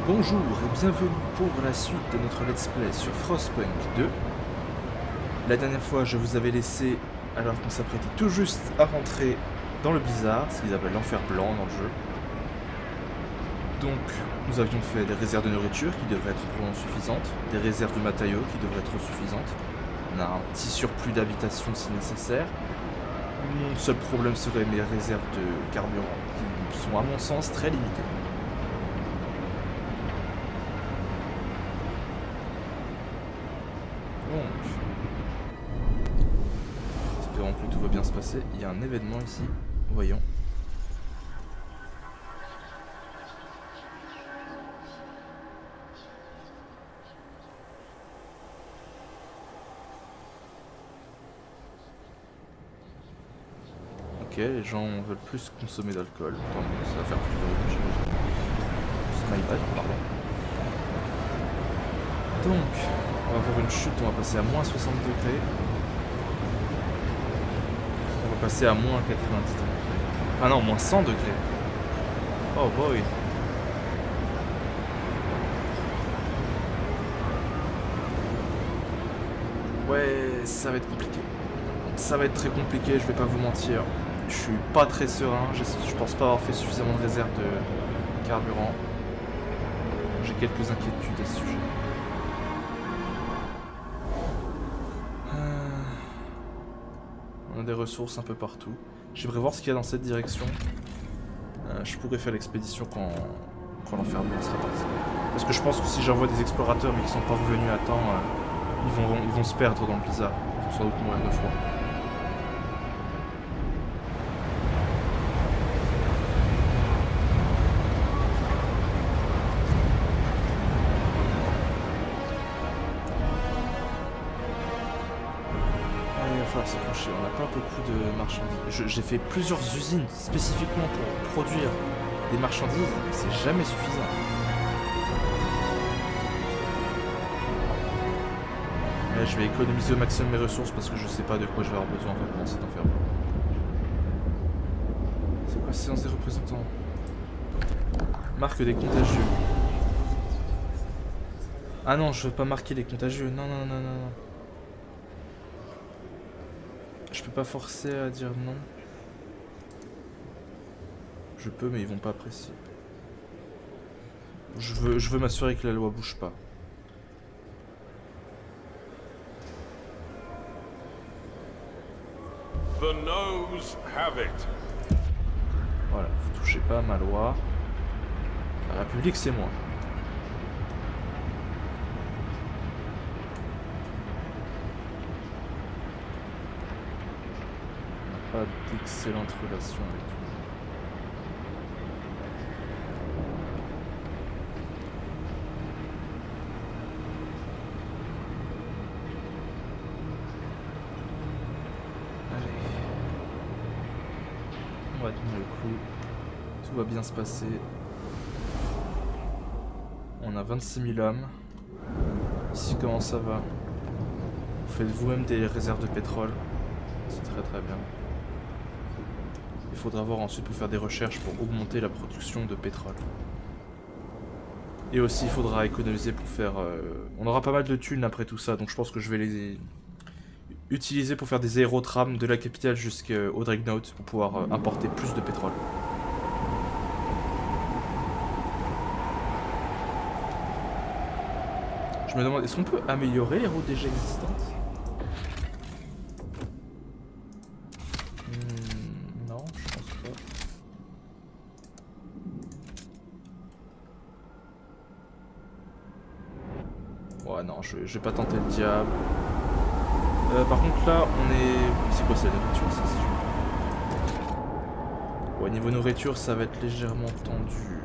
Bonjour et bienvenue pour la suite de notre let's play sur Frostpunk 2. La dernière fois, je vous avais laissé alors qu'on s'apprêtait tout juste à rentrer dans le blizzard, ce qu'ils appellent l'enfer blanc dans le jeu. Donc, nous avions fait des réserves de nourriture qui devraient être vraiment suffisantes, des réserves de matériaux qui devraient être suffisantes. On a un petit surplus d'habitation si nécessaire. Mon seul problème serait mes réserves de carburant, qui sont à mon sens très limitées. Donc, espérons que tout va bien se passer. Il y a un événement ici, voyons. Ok, les gens veulent plus consommer d'alcool. Tant mieux, ça va faire plus de revenus, j'imagine. C'est my bad, pardon. Donc, on va avoir une chute, on va passer à moins 60 degrés. On va passer à moins 90 degrés. Ah non, moins 100 degrés. Oh boy. Ouais, ça va être compliqué. Ça va être très compliqué, je vais pas vous mentir. Je suis pas très serein, je pense pas avoir fait suffisamment de réserves de carburant. J'ai quelques inquiétudes à ce sujet. On a des ressources un peu partout. J'aimerais voir ce qu'il y a dans cette direction. Je pourrais faire l'expédition quand l'enfer blanc sera parti. Parce que je pense que si j'envoie des explorateurs mais qui sont pas revenus à temps, ils vont se perdre dans le blizzard. Ils vont sans doute mourir de froid. Il va falloir s'accrocher, on n'a pas beaucoup de marchandises. J'ai fait plusieurs usines spécifiquement pour produire des marchandises, mais c'est jamais suffisant. Là, je vais économiser au maximum mes ressources parce que je sais pas de quoi je vais avoir besoin en fait dans cet enfer. C'est quoi séance des représentants? Marque des contagieux. Ah non, je veux pas marquer les contagieux. Non, non, non, non, non. Je peux pas forcer à dire non. Je peux, mais ils vont pas apprécier. Je veux m'assurer que la loi bouge pas. The noes have it. Voilà, vous touchez pas à ma loi. La République, c'est moi. On n'a pas d'excellentes relations avec tout. On va tenir le coup. Tout va bien se passer. On a 26 000 âmes. Ici, comment ça va? Vous faites vous-même des réserves de pétrole. C'est très très bien. Il faudra voir ensuite pour faire des recherches pour augmenter la production de pétrole. Et aussi, il faudra économiser pour faire... On aura pas mal de thunes après tout ça, donc je pense que je vais les utiliser pour faire des aérotrams de la capitale jusqu'au Dreadnought pour pouvoir importer plus de pétrole. Je me demande, est-ce qu'on peut améliorer les routes déjà existantes? Non, je pense pas. Ouais, non, je vais pas tenter le diable. Par contre, là, on est... C'est quoi, c'est la nourriture, ça, si je... Ouais, niveau nourriture, ça va être légèrement tendu.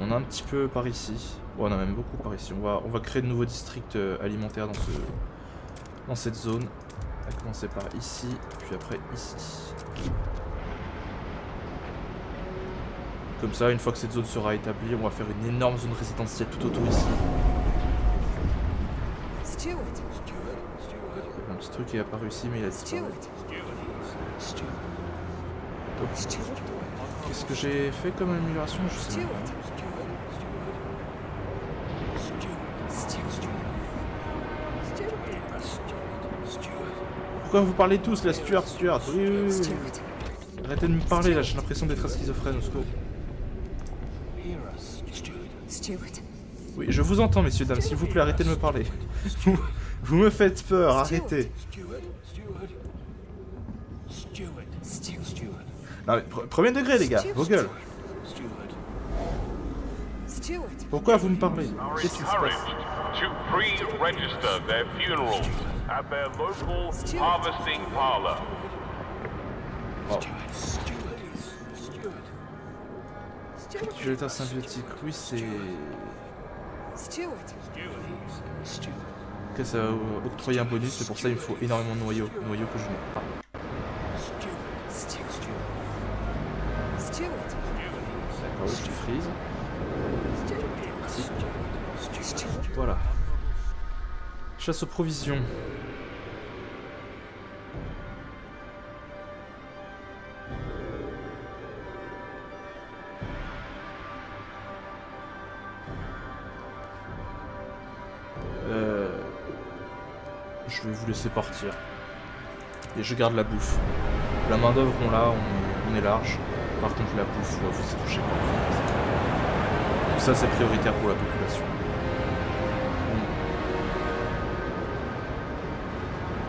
On a un petit peu par ici. Ouais, on a même beaucoup par ici. On va créer de nouveaux districts alimentaires dans cette zone. On va commencer par ici, puis après ici. Comme ça, une fois que cette zone sera établie, on va faire une énorme zone résidentielle tout autour ici. Il y a un petit truc qui est apparu ici, mais il a disparu. Qu'est-ce que j'ai fait comme amélioration? Je sais même pas. Pourquoi vous parlez tous là, Stuart? Oui. Arrêtez de me parler là, j'ai l'impression d'être un schizophrène au secours. Oui, je vous entends, messieurs, dames, s'il vous plaît, arrêtez de me parler. Vous me faites peur, arrêtez. Non mais, premier degré, les gars, vos gueules. Pourquoi vous me parlez? Qu'est-ce qui se passe? To pre-register their funerals at their local harvesting parlor. Oh. Utilisateur symbiotique, oui c'est... Ok, ça va octroyer un bonus, mais pour ça il me faut énormément de noyaux que je n'ai pas. D'accord, oui, je freeze. Voilà. Chasse aux provisions. Je vais vous laisser partir. Et je garde la bouffe. La main d'œuvre on l'a, on est large. Par contre la bouffe, vous y touchez pas. Tout ça c'est prioritaire pour la population.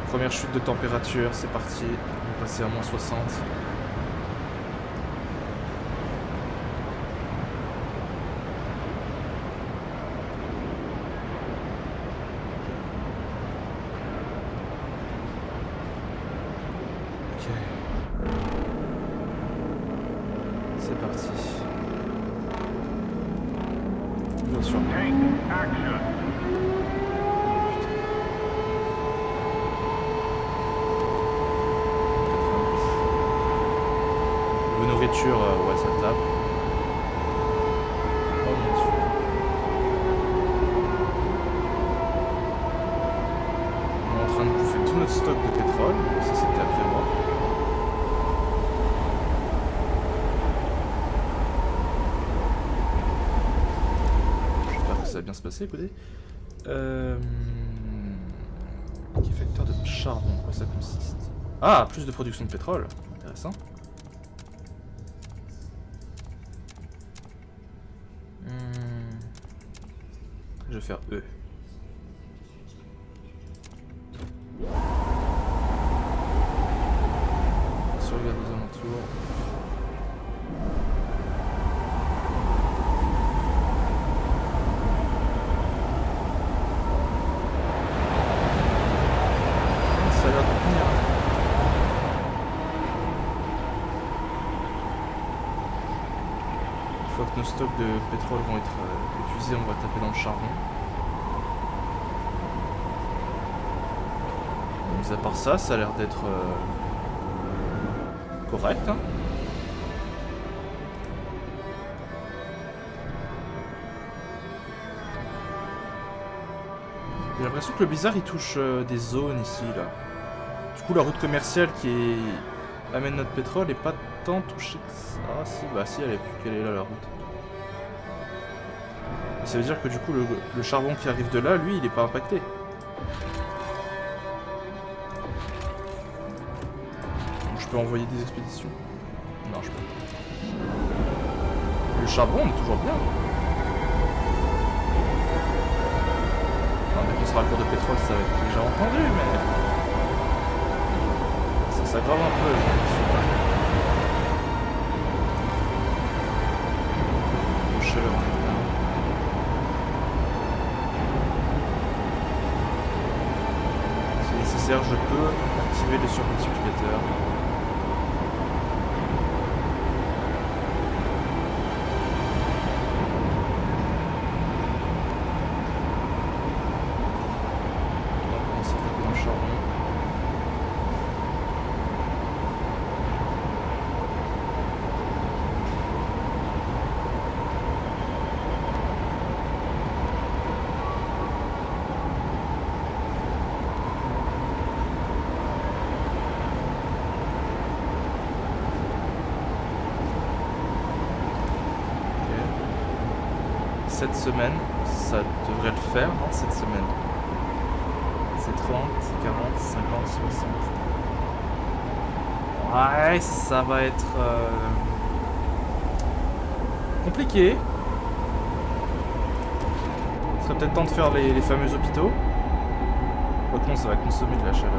Première chute de température, c'est parti. On va passer à moins 60. Ok. C'est parti. Bien sûr. Nourriture, ouais, ça tape. Oh mon dieu. On est en train de bouffer tout notre stock de pétrole. Ça, c'était après moi. J'espère que ça va bien se passer, écoutez. Effecteur de charbon, quoi ça consiste? Ah, plus de production de pétrole. Intéressant. Je vais faire E. Sauvegarde aux alentours. Ça a l'air de tenir. Une fois que nos stocks de pétrole vont être épuisés, on va taper dans le charbon. Mis à part ça, ça a l'air d'être correct. Hein. J'ai l'impression que le blizzard il touche des zones ici là. Du coup la route commerciale qui amène notre pétrole est pas tant touchée que ça. Ah si, bah si elle est plus qu'elle est là la route. Et ça veut dire que du coup le charbon qui arrive de là, lui il est pas impacté. Je peux envoyer des expéditions? Non, je peux. Le charbon, on est toujours bien. Non, mais qu'on sera à court de pétrole, ça va être déjà entendu, mais... Ça s'aggrave un peu, j'ai l'impression. Le chaleur en est bien. Si nécessaire, je peux activer le surmultiplicateur. cette semaine, ça devrait le faire, non, cette semaine. C'est 30, 40, 50, 60. Ouais, ça va être compliqué. Il serait peut-être temps de faire les fameux hôpitaux. Quoique non, ça va consommer de la chaleur.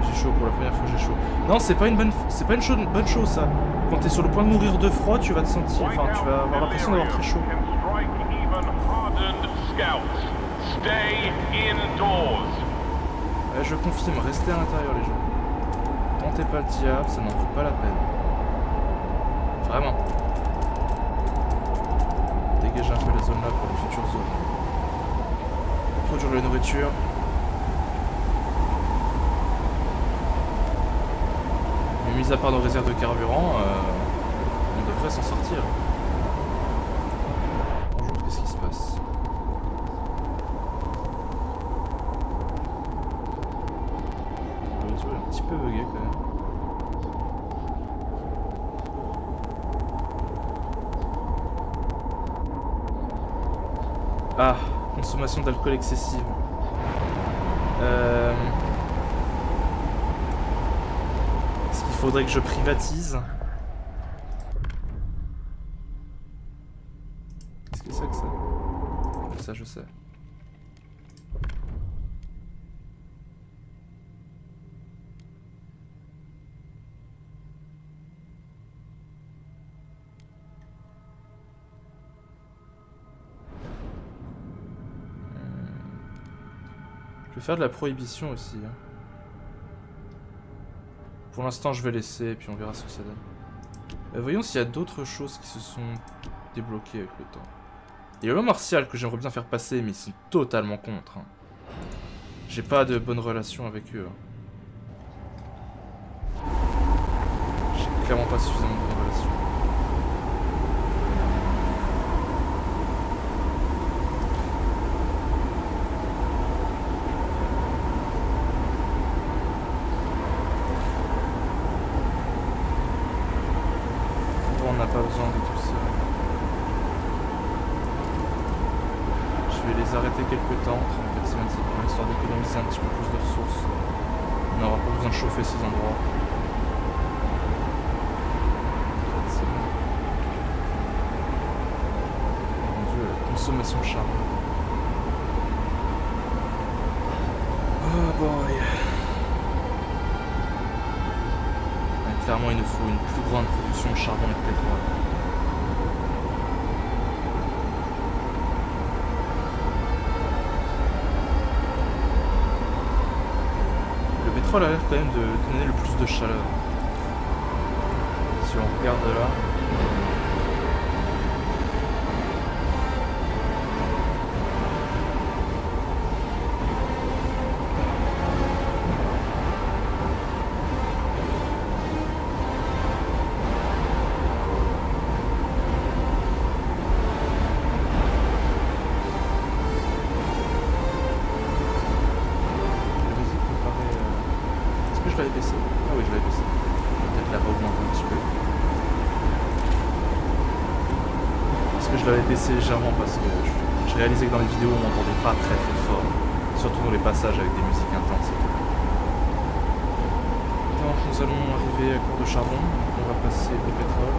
J'ai chaud pour la première fois, j'ai chaud. Non, c'est pas une bonne chose ça. Quand t'es sur le point de mourir de froid, tu vas te sentir, enfin, tu vas avoir l'impression d'avoir très chaud. Je confirme, restez à l'intérieur les gens. Tentez pas le diable, ça n'en vaut pas la peine. Vraiment. Dégagez un peu la zone là pour les futures zones. Produire de la nourriture. Mais mis à part nos réserves de carburant, on devrait s'en sortir. Bonjour, qu'est-ce qui se passe? Le réseau est un petit peu bugué quand même. Ah, consommation d'alcool excessive. Est-ce qu'il faudrait que je privatise? Qu'est-ce que c'est que ça? Ça, je sais. Je vais faire de la prohibition aussi. Hein. Pour l'instant, je vais laisser et puis on verra ce que ça donne. Voyons s'il y a d'autres choses qui se sont débloquées avec le temps. Il y a le martial que j'aimerais bien faire passer, mais ils sont totalement contre. Hein. J'ai pas de bonne relation avec eux. Hein. J'ai clairement pas suffisamment de bonne relation. On n'a pas besoin de tout ça. Je vais les arrêter quelques temps, 34 semaines c'est bien, histoire d'économiser un petit peu plus de ressources. On n'aura pas besoin de chauffer ces endroits. Mon dieu, la consommation de charbon. Oh boy. Clairement, il nous faut une plus grande production de charbon et de pétrole. Le pétrole a l'air quand même de donner le plus de chaleur. Si on regarde là... Je l'avais baissé. Ah oui, je l'avais baissé. Peut-être la augmenter un petit peu. Parce que je l'avais baissé légèrement parce que je réalisais que dans les vidéos on n'entendait pas très très fort. Surtout dans les passages avec des musiques intenses et tout. Donc nous allons arriver à court de charbon. On va passer au pétrole.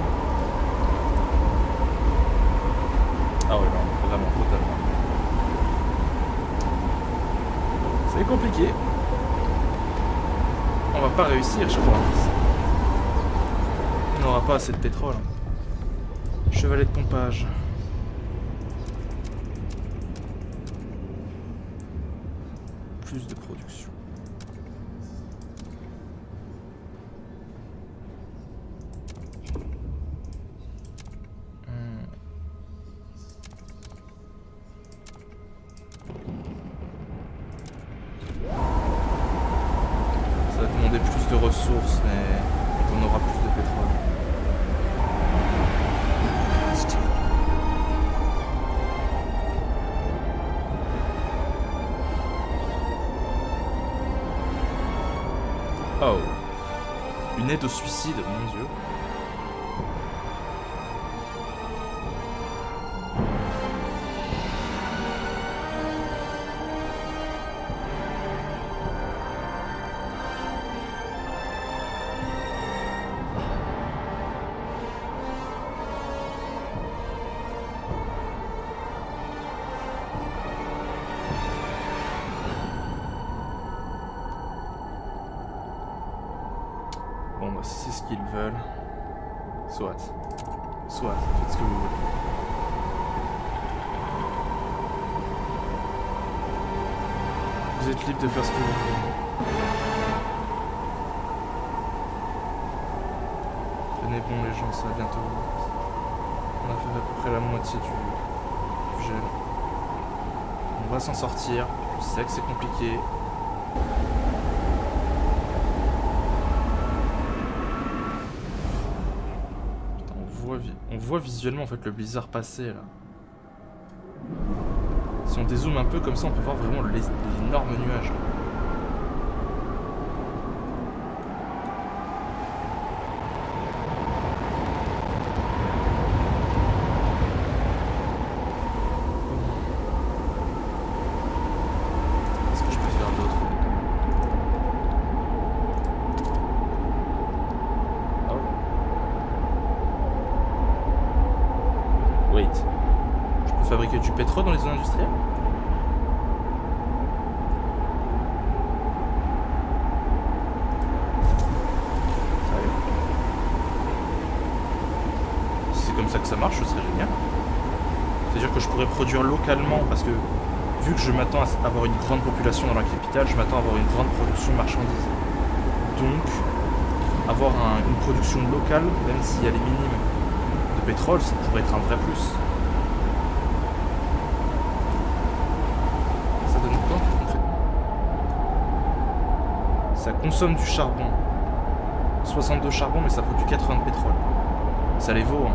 Ah ouais, non, vraiment, totalement. C'est compliqué. On va pas réussir, je crois. On n'aura pas assez de pétrole. Chevalet de pompage. Plus de production. Ça va demander plus de ressources, mais on aura plus de pétrole. Oh. Une aide au suicide, mon dieu. Bon bah si c'est ce qu'ils veulent, soit, faites ce que vous voulez. Vous êtes libre de faire ce que vous voulez. Tenez bon les gens, ça va bientôt. On a fait à peu près la moitié du gel. On va s'en sortir, je sais que c'est compliqué. On voit visuellement en fait le blizzard passer là. Si on dézoome un peu comme ça, on peut voir vraiment l'énorme nuage là. Qu'est-ce que je peux faire d'autre? Wait. Je peux fabriquer du pétrole dans les zones industrielles? Sérieux? Si c'est comme ça que ça marche, ce serait génial. C'est-à-dire que je pourrais produire localement, parce que vu que je m'attends à avoir une grande population dans la capitale, je m'attends à avoir une grande production de marchandises. Donc, avoir une production locale, même si elle est minime, de pétrole, ça pourrait être un vrai plus. Ça donne quoi concrètement? Ça consomme du charbon. 62 charbon, mais ça produit 80 de pétrole. Ça les vaut, hein.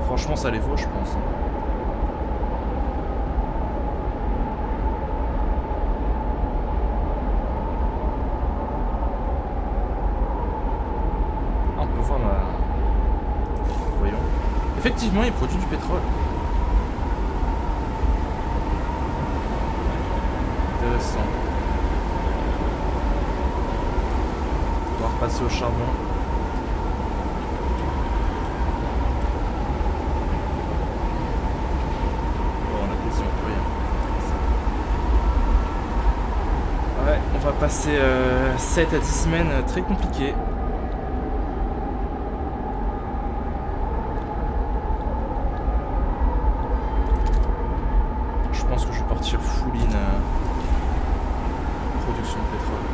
Franchement, ça les vaut, je pense. On peut voir ma... Voyons. Effectivement, il produit du pétrole. Intéressant. On va repasser au charbon. Ouais, on va passer 7 à 10 semaines très compliquées. Je pense que je vais partir full in production de pétrole.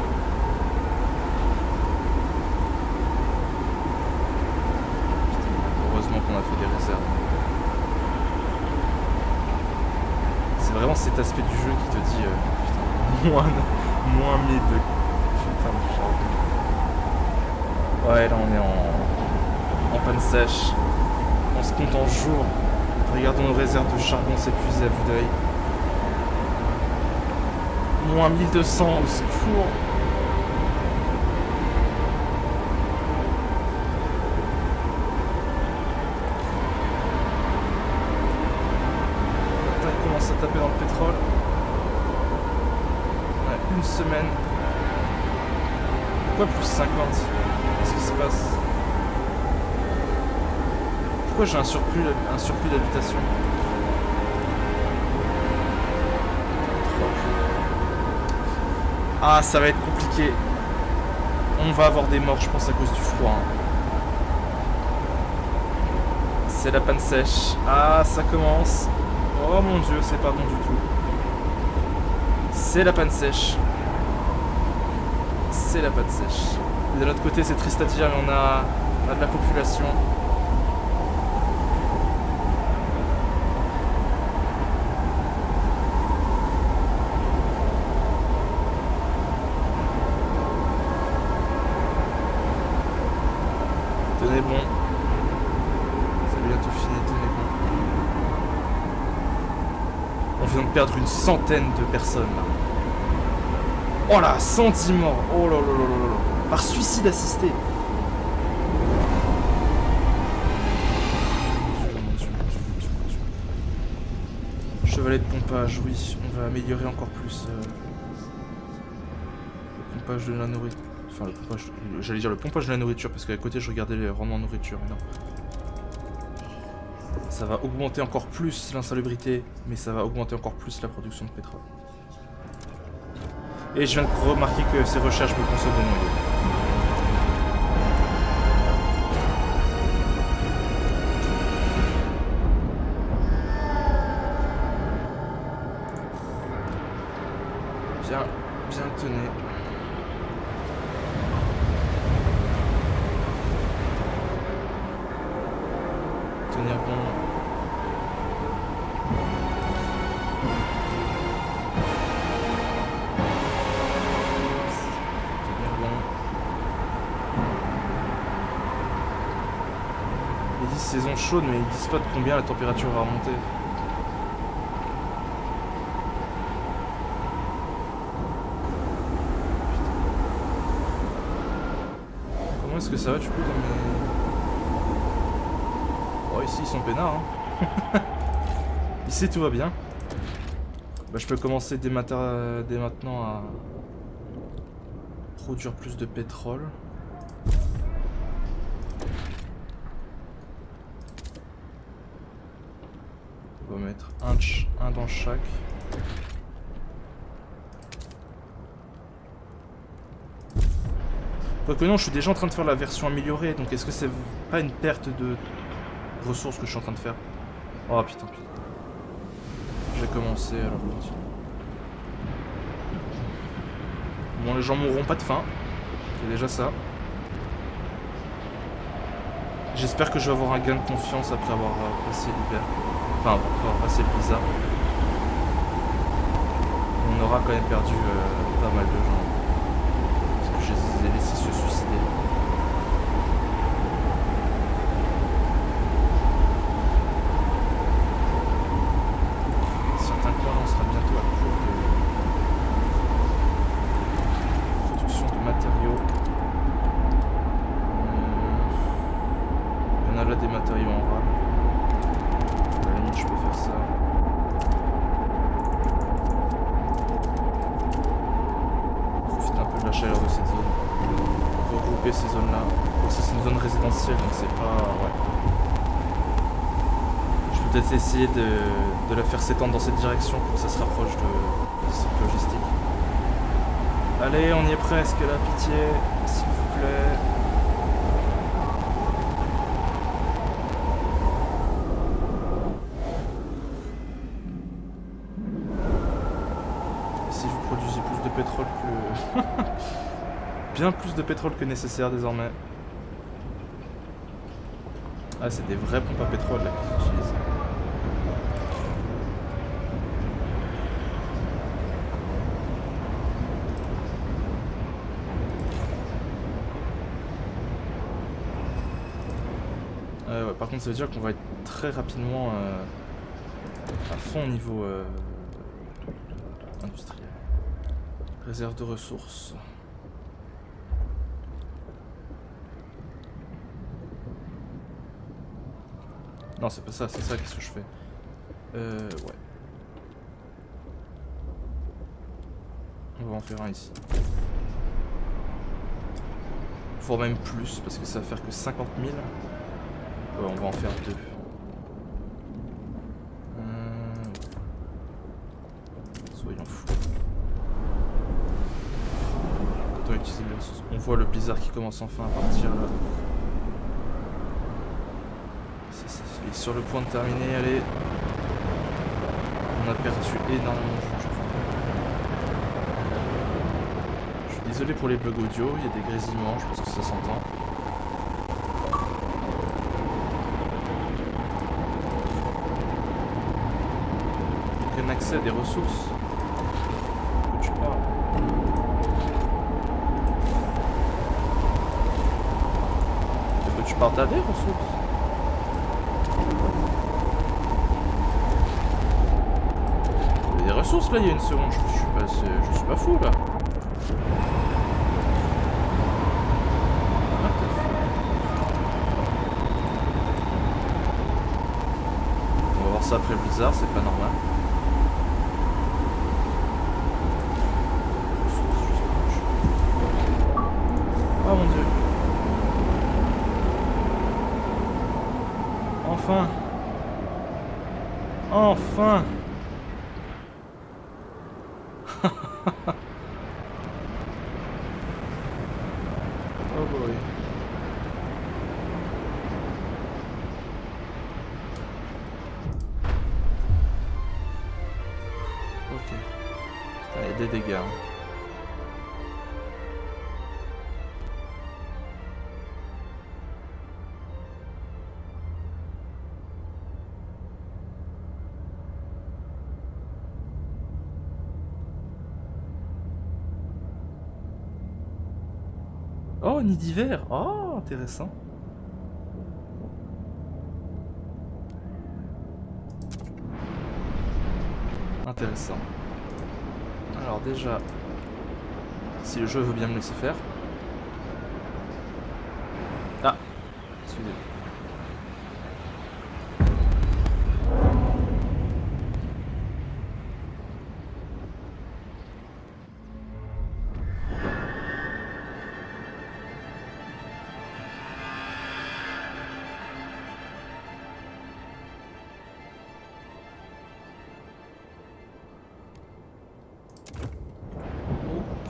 Putain, heureusement qu'on a fait des réserves. C'est vraiment cet aspect du jeu qui te dit putain, moins 1000 de putain de charbon. Ouais, là on est en panne sèche. On se compte en jours. Regardons nos réserves de charbon s'épuiser à vue d'œil. Moins 1200 au secours. On commence à taper dans le pétrole. Ouais, une semaine. Pourquoi plus 50? Qu'est-ce qui se passe? Pourquoi j'ai un surplus d'habitation? Ah, ça va être compliqué. On va avoir des morts, je pense, à cause du froid. Hein. C'est la panne sèche. Ah, ça commence. Oh mon dieu, c'est pas bon du tout. C'est la panne sèche. C'est la panne sèche. Et de l'autre côté, c'est triste à dire, mais on a de la population. Tenez bon. C'est bientôt fini, tenez bon. On vient de perdre une centaine de personnes là. Oh là, 110 morts. Oh là là là là là. Par suicide assisté. Chevalet de pompage, oui. On va améliorer encore plus le pompage de la nourriture. Enfin, le pompage. J'allais dire le pompage de la nourriture parce qu'à côté je regardais les rendements de nourriture. Mais non. Ça va augmenter encore plus l'insalubrité, mais ça va augmenter encore plus la production de pétrole. Et je viens de remarquer que ces recherches me consomment des noyaux. disent saison chaude, mais ils disent pas de combien la température va remonter. Comment est-ce que ça va du coup dans mes... Oh, ici ils sont peinards, hein. Ici tout va bien. Bah, je peux commencer dès maintenant à produire plus de pétrole. On va mettre un dans chaque. Quoique non, je suis déjà en train de faire la version améliorée, donc est-ce que c'est pas une perte de ressources que je suis en train de faire? Oh putain. Je vais commencer, alors continue. Bon, les gens mourront pas de faim. C'est déjà ça. J'espère que je vais avoir un gain de confiance après avoir passé l'hiver. Enfin, après avoir passé le blizzard. On aura quand même perdu pas mal de gens. Parce que je les ai laissés se suicider. Certains coins là, on sera bientôt à court de production de matériaux. Il y en a là des matériaux en rame. À la limite, je peux faire ça. Profite un peu de la chaleur de cette zone. Regrouper ces zones là. Donc ça c'est une zone résidentielle, donc c'est pas... Ouais. Je peux peut-être essayer de la faire s'étendre dans cette direction pour que ça se rapproche de cette logistique. Allez, on y est presque là, pitié, s'il vous plaît. Si vous produisez plus de pétrole que... Bien plus de pétrole que nécessaire désormais. Ah, c'est des vraies pompes à pétrole là qu'ils utilisent. Ouais, par contre, ça veut dire qu'on va être très rapidement à fond au niveau industriel. Réserve de ressources. Non, c'est pas ça, c'est ça, qu'est-ce que je fais? Ouais. On va en faire un ici. Faut même plus, parce que ça va faire que 50 000. Ouais, on va en faire deux. Soyons fous. Autant utiliser les ressources. On voit le blizzard qui commence enfin à partir là. Il est sur le point de terminer, allez. On a perdu énormément de gens. Je suis désolé pour les bugs audio, il y a des grésillements, je pense que ça s'entend. Aucun accès à des ressources. De quoi tu parles? De quoi tu parles? T'as des ressources? Il y a des ressources là, il y a une seconde, je suis pas fou là. On va voir ça après le blizzard, c'est pas normal. Oh mon dieu. Enfin. Enfin. Oh boy. Ok. Putain, il y a des dégâts. Hein. Oh, nid d'hiver. Oh, intéressant. intéressant. Alors déjà, si le jeu veut bien me laisser faire. Ah, excusez-moi.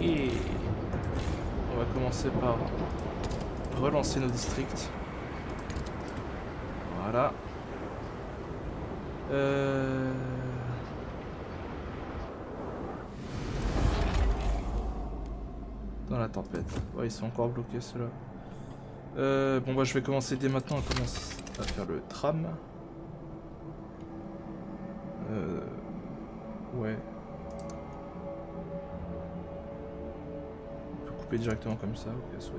Et on va commencer par relancer nos districts. Voilà. Dans la tempête. Ouais, ils sont encore bloqués ceux-là. Bon bah je vais commencer dès maintenant à faire le tram. Ouais. Directement comme ça, ok, souhait.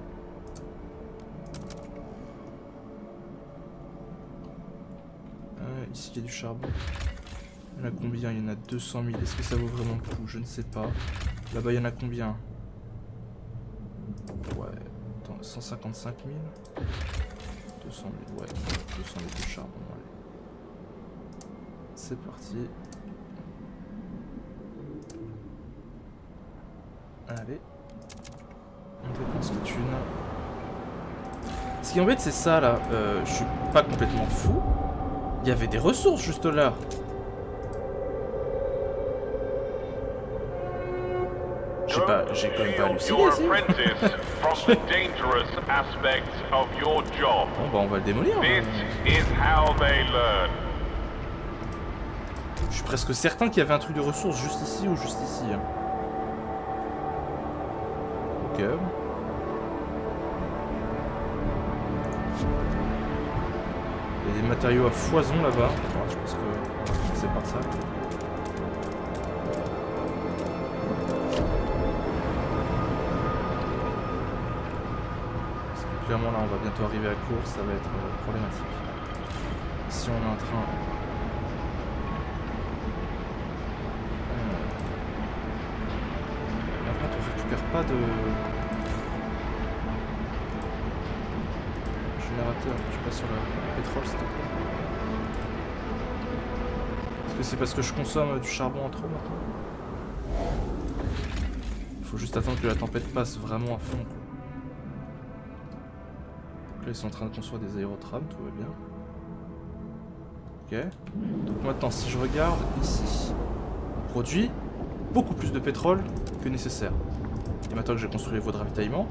Ici il y a du charbon. Il y en a combien? Il y en a 200 000. Est-ce que ça vaut vraiment le coup? Je ne sais pas. Là-bas il y en a combien? Ouais. Attends, 155 000. 200 000, ouais. 200 000 de charbon, allez. C'est parti. Allez. On dépense les thunes. Ce qui embête c'est ça là, je suis pas complètement fou. Il y avait des ressources juste là. J'ai quand même pas halluciné ici. Bon bah on va le démolir. Je suis presque certain qu'il y avait un truc de ressources juste ici ou juste ici. Ok. Il y a des matériaux à foison là-bas. Je pense qu'on va commencer par ça. Parce que clairement là on va bientôt arriver à court, ça va être problématique. Ici on a un train. Par contre on récupère pas de... générateur, je passe sur le pétrole s'il te plaît. Est-ce que c'est parce que je consomme du charbon en trop maintenant? Faut juste attendre que la tempête passe vraiment à fond quoi. Donc là ils sont en train de construire des aérotrams, tout va bien. Ok. Donc maintenant si je regarde ici, on produit beaucoup plus de pétrole que nécessaire. Et maintenant que j'ai construit les voies de ravitaillement,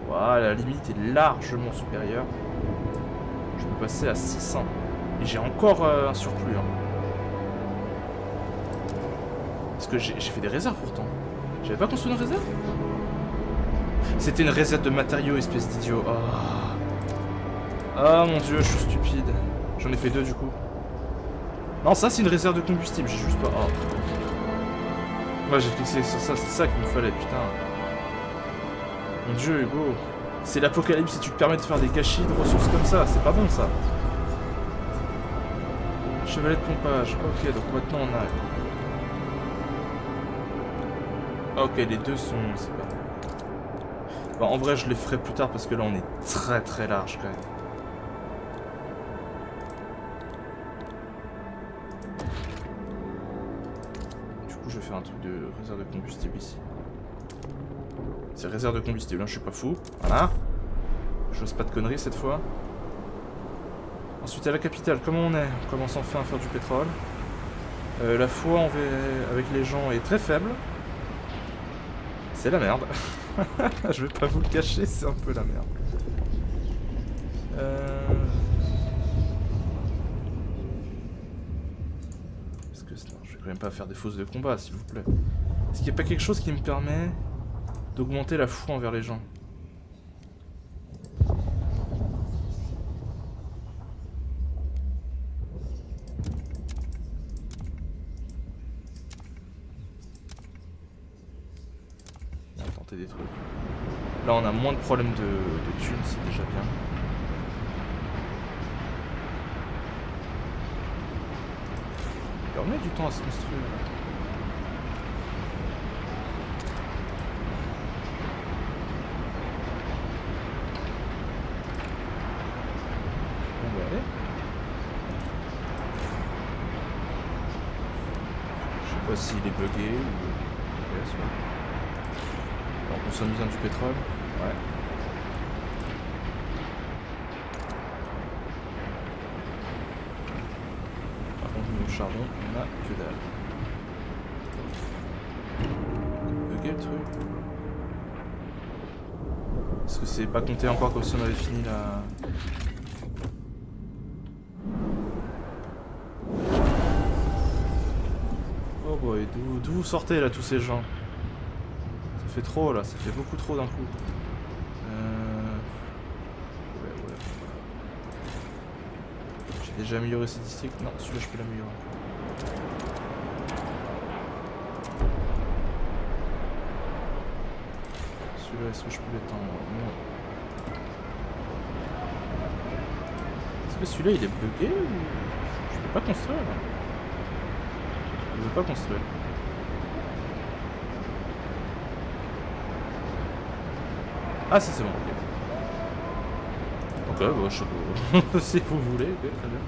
voilà, la limite est largement supérieure. Je peux passer à 600. Et j'ai encore un surplus. Hein. Parce que j'ai fait des réserves pourtant. J'avais pas construit une réserve? C'était une réserve de matériaux, espèce d'idiot. Oh. Ah mon dieu, je suis stupide. J'en ai fait 2 du coup. Non, ça c'est une réserve de combustible, j'ai juste pas... Oh. Ouais, j'ai cliqué sur ça, c'est ça qu'il me fallait, putain. Mon dieu, Hugo. C'est l'apocalypse si tu te permets de faire des gâchis de ressources comme ça, c'est pas bon ça. Chevalet de pompage, ok, donc maintenant on a... Ok, les deux sont... c'est pas... Bon, en vrai je les ferai plus tard parce que là on est très très large quand même. Du coup je vais faire un truc de réserve de combustible ici. C'est réserve de combustible, hein, je suis pas fou. Voilà. J'ose pas de conneries cette fois. Ensuite à la capitale, comment on est? On commence enfin à faire du pétrole. La foi avec les gens est très faible. C'est la merde. Je vais pas vous le cacher, c'est un peu la merde. Parce que non, je vais quand même pas faire des fausses de combat, s'il vous plaît. Est-ce qu'il n'y a pas quelque chose qui me permet d'augmenter la foi envers les gens? On va tenter des trucs. Là on a moins de problèmes de thunes, c'est déjà bien. Et on met du temps à se construire. pas s'il est bugué ou... Ok, soit. On consomme bien du pétrole. Ouais. Par contre, niveau charbon, on a que dalle. Bugué le truc. Est-ce que c'est pas compté encore comme si on avait fini la... Oh boy, d'où vous sortez là tous ces gens? Ça fait trop là, ça fait beaucoup trop d'un coup. Ouais. J'ai déjà amélioré ces districts. Non, celui-là je peux l'améliorer. Celui-là, est-ce que je peux l'étendre? Non. Est-ce que celui-là il est bugué ou... Je peux pas construire là. Je veux pas construire. Ah si c'est bon, ok. Ok, bah je sais pas. Si vous voulez, ok, très bien.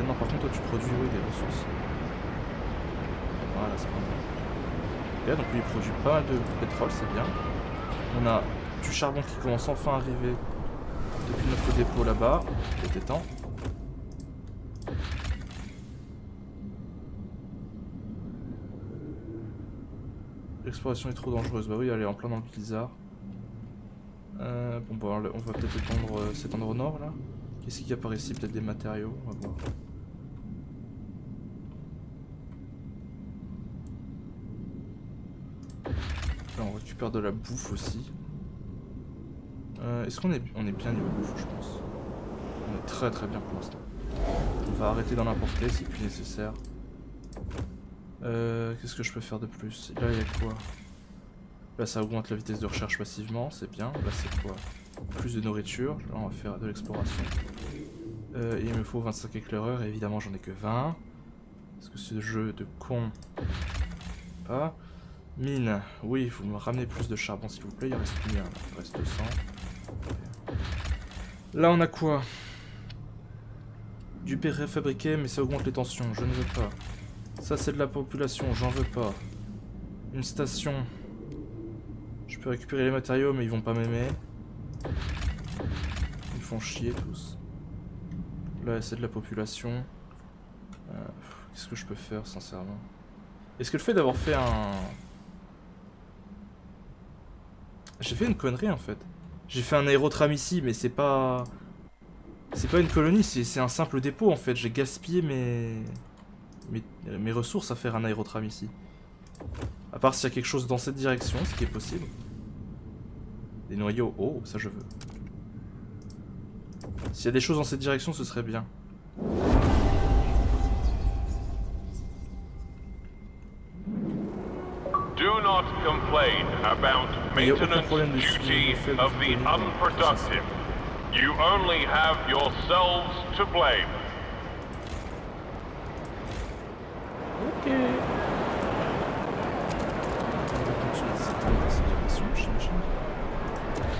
Non par contre toi tu produis oui, des ressources. Voilà, c'est pas mal. Ok, donc lui il produit pas mal de pétrole, c'est bien. On a du charbon qui commence enfin à arriver depuis notre dépôt là-bas. Il était temps. L'exploration est trop dangereuse. Bah oui, elle est en plein dans le blizzard. Bon, bah, on va peut-être s'étendre au nord là. Qu'est-ce qu'il y a par ici? Peut-être des matériaux. On va voir. Là, on récupère de la bouffe aussi. Est-ce qu'on est bien niveau bouffe? Je pense. On est très très bien pour l'instant. On va arrêter d'en importer, c'est plus nécessaire. Qu'est-ce que je peux faire de plus? Là, il y a quoi? Là, ça augmente la vitesse de recherche passivement, c'est bien. Là, c'est quoi? Plus de nourriture. Là, on va faire de l'exploration. Il me faut 25 éclaireurs, et évidemment, j'en ai que 20. Parce que ce jeu de con... Pas. Mine. Oui, il faut me ramener plus de charbon, s'il vous plaît. Il reste combien? Il reste 200. Là, on a quoi? Du préfabriqué, mais ça augmente les tensions. Je ne veux pas. Ça, c'est de la population. J'en veux pas. Une station. Je peux récupérer les matériaux, mais ils vont pas m'aimer. Ils font chier tous. Là, c'est de la population. Qu'est-ce que je peux faire, sincèrement? Est-ce que le fait d'avoir fait un... J'ai fait une connerie, en fait. J'ai fait un aérotram ici, mais c'est pas... C'est pas une colonie, c'est un simple dépôt, en fait. J'ai gaspillé mes ressources à faire un aérotram ici. À part s'il y a quelque chose dans cette direction, ce qui est possible. Des noyaux, oh, ça je veux. S'il y a des choses dans cette direction, ce serait bien. Do not complain about maintenance duty of the unproductive. You only have yourselves to blame. Ok.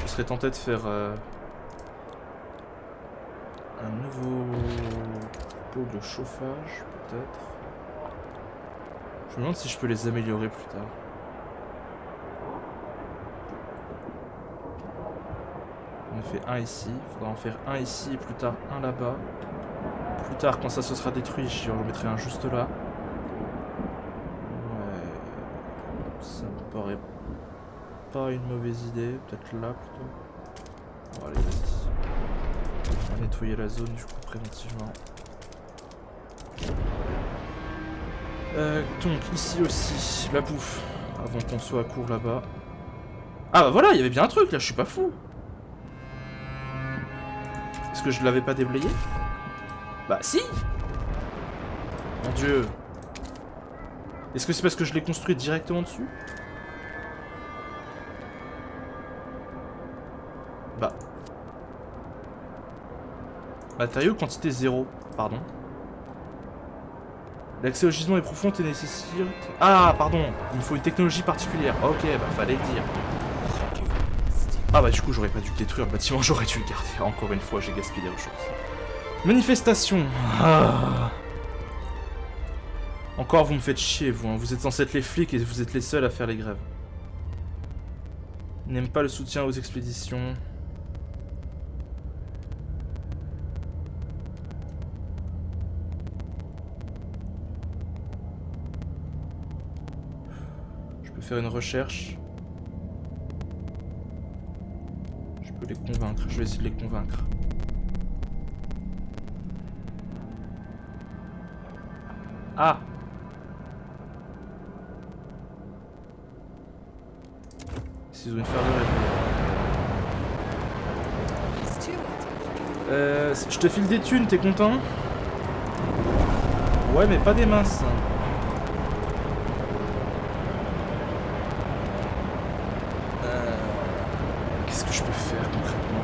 Je serais tenté de faire un nouveau pot de chauffage, peut-être. Je me demande si je peux les améliorer plus tard. On a fait un ici, il faudra en faire un ici et plus tard un là-bas. Plus tard, quand ça se sera détruit, je remettrai un juste là. Ouais, ça me paraît pas une mauvaise idée, peut-être là plutôt. Bon, allez, vas-y. On va nettoyer la zone du coup préventivement. Donc ici aussi, la bouffe, avant qu'on soit à court là-bas. Ah bah voilà, il y avait bien un truc là, je suis pas fou. Est-ce que je l'avais pas déblayé? Bah si. Mon dieu. Est-ce que c'est parce que je l'ai construit directement dessus? Bah. Matériaux, quantité 0. Pardon. L'accès au gisement est profond et nécessite... Ah, pardon. Il me faut une technologie particulière. Ok, bah fallait le dire. Ah bah du coup, j'aurais pas dû détruire le bâtiment, j'aurais dû le garder. Encore une fois, j'ai gaspillé des ressources. Manifestation. Ah. Encore vous me faites chier vous, hein. Vous êtes censés être les flics et vous êtes les seuls à faire les grèves. Ils n'aiment pas le soutien aux expéditions. Je peux faire une recherche. Je peux les convaincre, je vais essayer de les convaincre. Ah! S'ils ont une ferme de je te file des thunes, t'es content? Ouais, mais pas des masses. Qu'est-ce que je peux faire concrètement?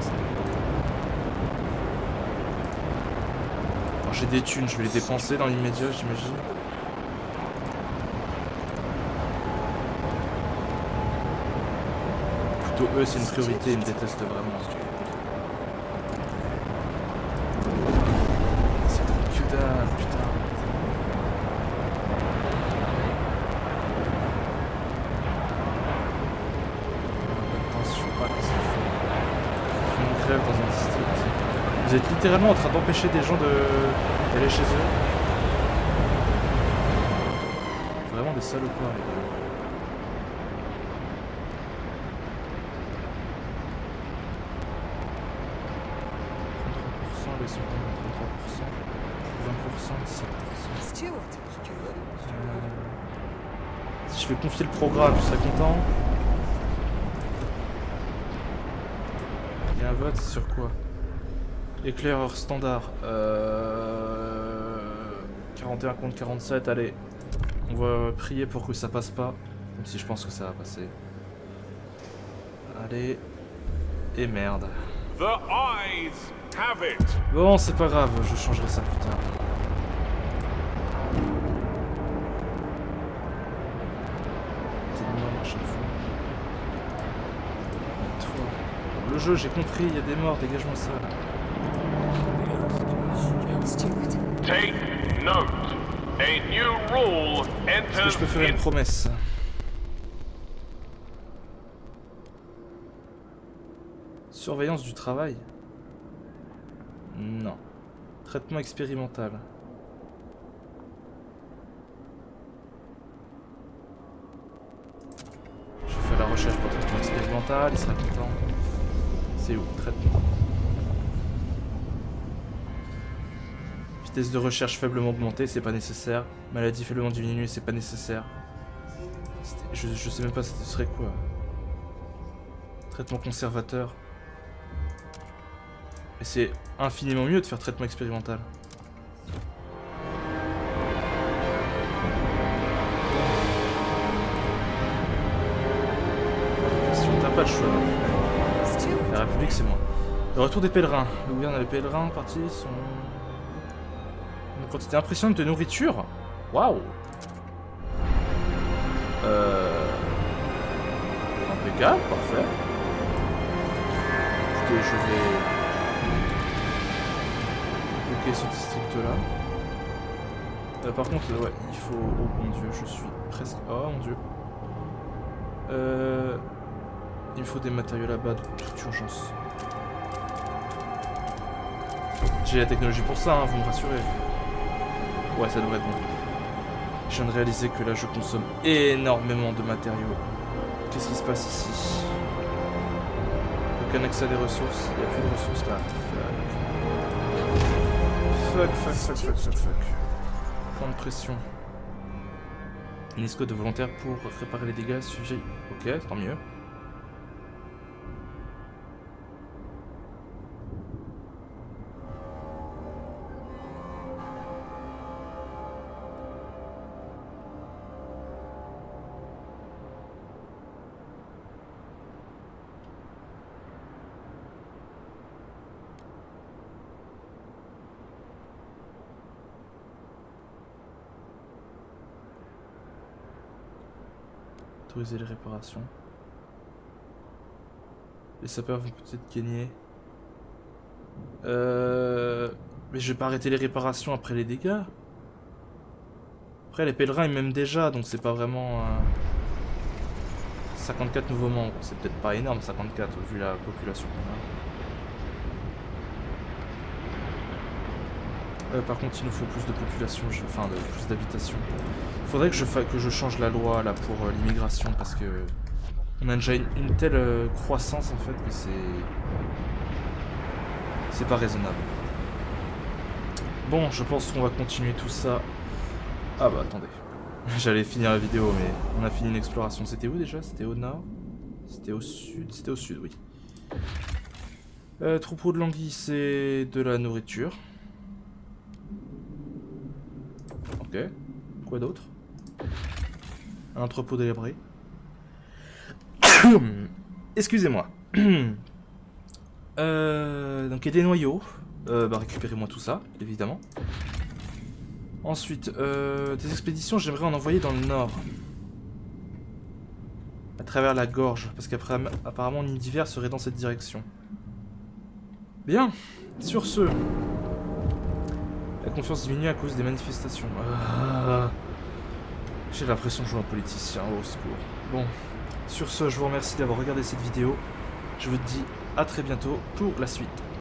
Alors, j'ai des thunes, je vais les dépenser dans l'immédiat, j'imagine. Plutôt eux, c'est une priorité, ils me détestent vraiment. C'est que dalle, putain. Attention, pas qu'est-ce qu'ils font. Ils font une grève dans un district. Vous êtes littéralement en train d'empêcher des gens d'aller chez eux. Vraiment des salopards, les gars. Les sont 33%, 20%, 17%. Si je fais confier le programme, je serais content. Il y a un vote, c'est sur quoi? Éclaireur standard. 41 contre 47, allez. On va prier pour que ça passe pas. Même si je pense que ça va passer. Allez. Et merde. The eyes have it. Bon, c'est pas grave, je changerai ça plus tard. T'es mort à chaque fois. Toi. Le jeu, j'ai compris, il y a des morts, dégage-moi ça. Take note. A new rule Est-ce que enters je peux faire une promesse? Surveillance du travail? Non. Traitement expérimental. Je fais la recherche pour traitement expérimental, il sera content. C'est où? Traitement. Vitesse de recherche faiblement augmentée, c'est pas nécessaire. Maladie faiblement diminuée, c'est pas nécessaire. Je sais même pas ce serait quoi. Traitement conservateur. Et c'est infiniment mieux de faire traitement expérimental. Si on t'a pas le choix. La République, c'est moi. Le retour des pèlerins. Le gouvernement des pèlerins partis sont... Une quantité impressionnante de nourriture. Waouh. Impeccable, parfait. Écoutez, je vais... bloquer ce district-là. Par contre, ouais, il faut... Oh mon dieu, je suis presque... Oh mon dieu. Il me faut des matériaux là-bas de toute urgence. J'ai la technologie pour ça, hein, vous me rassurez. Ouais, ça devrait être bon. Je viens de réaliser que là, je consomme énormément de matériaux. Qu'est-ce qui se passe ici? Aucun accès à des ressources. Il n'y a plus de ressources là. Fuck. Point de pression. Une escouade de volontaires pour réparer les dégâts suivis. Ok, tant mieux. Autoriser les réparations. Les sapeurs vont peut-être gagner. Mais je vais pas arrêter les réparations après les dégâts. Après les pèlerins ils m'aiment déjà, donc c'est pas vraiment... 54 nouveaux membres, c'est peut-être pas énorme 54 vu la population qu'on a. Par contre il nous faut plus de population, enfin plus d'habitation. Il faudrait que je change la loi là pour l'immigration parce que on a déjà une telle croissance en fait que c'est pas raisonnable. Bon, je pense qu'on va continuer tout ça. Ah bah attendez. J'allais finir la vidéo, mais on a fini une exploration. C'était où déjà? C'était au nord? C'était au sud? C'était au sud, oui. Troupeau de languilles, c'est de la nourriture. Ok. Quoi d'autre? Un entrepôt délabré. Excusez-moi. Donc il y a des noyaux. Bah récupérez-moi tout ça, évidemment. Ensuite, des expéditions, j'aimerais en envoyer dans le nord. À travers la gorge, parce qu'apparemment Nidiver serait dans cette direction. Bien, sur ce... La confiance diminue à cause des manifestations. J'ai l'impression de jouer un politicien, au secours. Bon, sur ce, je vous remercie d'avoir regardé cette vidéo. Je vous dis à très bientôt pour la suite.